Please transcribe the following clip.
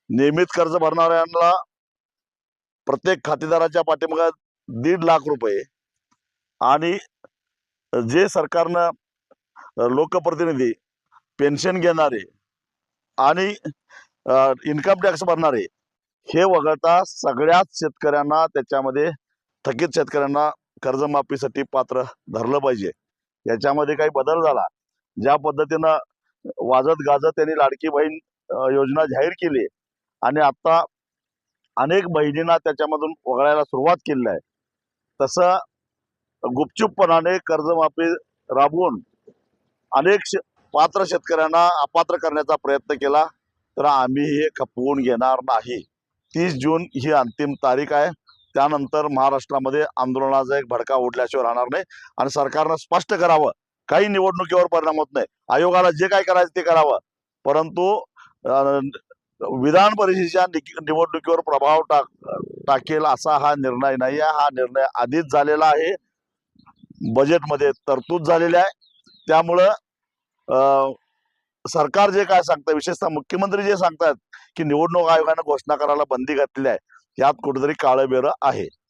नियमित कर्ज भरणाऱ्यांना प्रत्येक खातेदाराच्या पाठीमागे 1.5 लाख रुपये आणि जे सरकारनं लोकप्रतिनिधी, पेन्शन घेणारे आणि इन्कम टॅक्स भरणारे हे वगळता सगळ्याच शेतकऱ्यांना त्याच्यामध्ये थकीत शेतकऱ्यांना कर्जमाफीसाठी पात्र धरलं पाहिजे। याच्यामध्ये काही बदल झाला, ज्या पद्धतीनं वाजत गाजत त्यांनी लाडकी बहीण योजना जाहीर केली आणि आता अनेक बहिणींना त्याच्यामधून वगळायला सुरुवात केली आहे, तसं गुपचूपपणाने कर्जमाफी राबवून अनेक पात्र शेतकऱ्यांना अपात्र करण्याचा प्रयत्न केला तर आम्ही हे खपवून घेणार नाही। 30 जून ही अंतिम तारीख आहे, त्यानंतर महाराष्ट्रामध्ये आंदोलनाचा एक भडका उडल्याशिवाय राहणार नाही आणि सरकारनं स्पष्ट करावं, काही निवडणुकीवर परिणाम होत नाही, आयोगाला जे काय करायचं ते करावं, परंतु विधान परिषदेच्या निवडणुकीवर प्रभाव टाकेल असा हा निर्णय नाही आहे। हा निर्णय आधीच झालेला आहे, बजेटमध्ये तरतूद झालेली आहे। त्यामुळं सरकार जे काय सांगतं, विशेषतः मुख्यमंत्री जे सांगतात की निवडणूक आयोगाने घोषणा करायला बंदी घातलेली आहे, यात कुठेतरी काळं बेरं आहे।